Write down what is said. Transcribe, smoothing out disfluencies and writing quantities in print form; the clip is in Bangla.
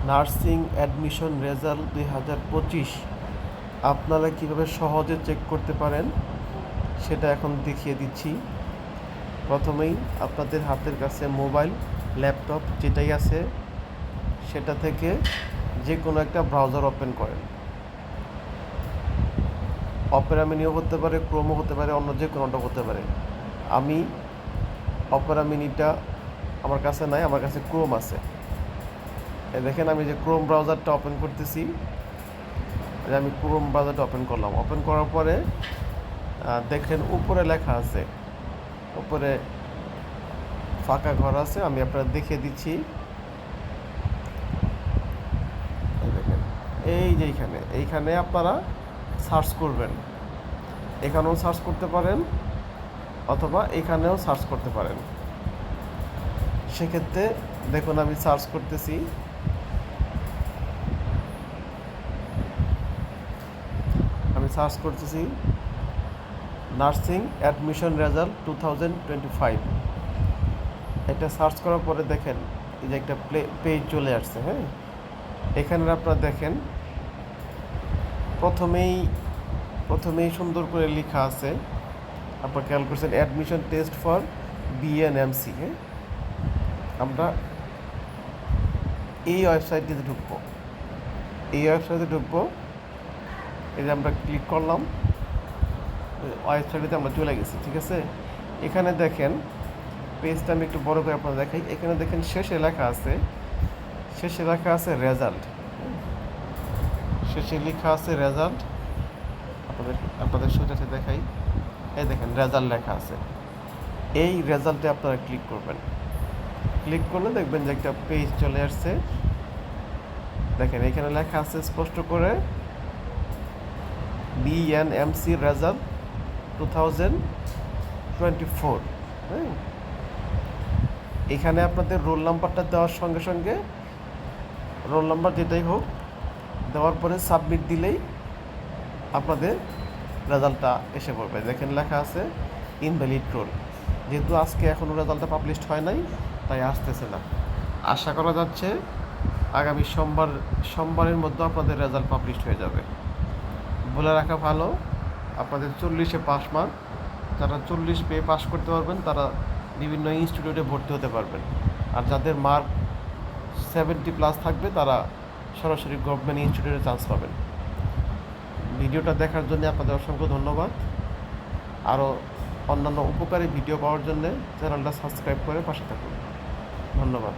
নার্সিং অ্যাডমিশন রেজাল্ট 2025 আপনারা কীভাবে সহজে চেক করতে পারেন সেটা এখন দেখিয়ে দিচ্ছি। প্রথমেই আপনাদের হাতের কাছে মোবাইল, ল্যাপটপ যেটাই আছে সেটা থেকে যে কোনো একটা ব্রাউজার ওপেন করেন। অপেরা মিনিও হতে পারে, ক্রোমও হতে পারে, অন্য যে কোনোটা হতে পারে। আমি অপেরা মিনিটা আমার কাছে নাই, আমার কাছে ক্রোম আছে। দেখেন আমি যে ক্রোম ব্রাউজারটা ওপেন করতেছি, আমি ক্রোম ব্রাউজারটা ওপেন করলাম। ওপেন করার পরে দেখেন উপরে লেখা আছে, উপরে ফাঁকা ঘর আছে, আমি আপনাদের দেখিয়ে দিচ্ছি। দেখেন এই যে এইখানে আপনারা সার্চ করবেন, এখানেও সার্চ করতে পারেন অথবা এখানেও সার্চ করতে পারেন। সেক্ষেত্রে দেখুন আমি সার্চ করতেছি, নার্সিং অ্যাডমিশন রেজাল্ট 2025। এটা সার্চ করার পরে দেখেন এই যে একটা পেজ চলে আসছে। হ্যাঁ, এখানে আপনারা দেখেন প্রথমেই সুন্দর করে লেখা আছে, আপনার খেয়াল করছেন অ্যাডমিশন টেস্ট ফর বিএনএমসি। হ্যাঁ, আমরা এই ওয়েবসাইটটিতে ঢুকবো, এই যে আমরা ক্লিক করলাম, ওয়েবসাইটে আমরা চলে গেছি। ঠিক আছে, এখানে দেখেন পেজটা আমি একটু বড় করে আপনাদের দেখাই। এখানে দেখেন শেষে লেখা আছে রেজাল্ট। শেষে লেখা আছে রেজাল্ট, আপনাদের সোজাতে দেখাই। এই দেখেন রেজাল্ট লেখা আছে, এই রেজাল্টে আপনারা ক্লিক করবেন। ক্লিক করলে দেখবেন যে একটা পেজ চলে আসছে। দেখেন এখানে লেখা আছে স্পষ্ট করে বিএনএমসি রেজাল্ট 2024। হ্যাঁ, এখানে আপনাদের রোল নাম্বারটা দেওয়ার সঙ্গে সঙ্গে রোল নাম্বার যেটাই হোক দেওয়ার পরে সাবমিট দিলেই আপনাদের রেজাল্টটা এসে পড়বে। দেখেন লেখা আছে ইনভ্যালিড রোল। যেহেতু আজকে এখনও রেজাল্টটা পাবলিশড হয় নাই, তাই আসতেছে না। আশা করা যাচ্ছে আগামী সোমবারের মধ্যে আপনাদের রেজাল্ট পাবলিশড হয়ে যাবে। বলে রাখা ভালো, আপনাদের 40-এ পাস মার্ক, যারা 40 পেয়ে পাস করতে পারবেন তারা বিভিন্ন ইনস্টিটিউটে ভর্তি হতে পারবেন। আর যাদের মার্ক 70+ থাকবে তারা সরাসরি গভর্নমেন্ট ইনস্টিটিউটে চান্স পাবেন। ভিডিওটা দেখার জন্য আপনাদের অসংখ্য ধন্যবাদ। আরও অন্যান্য উপকারী ভিডিও পাওয়ার জন্য চ্যানেলটা সাবস্ক্রাইব করে পাশে থাকুন। ধন্যবাদ।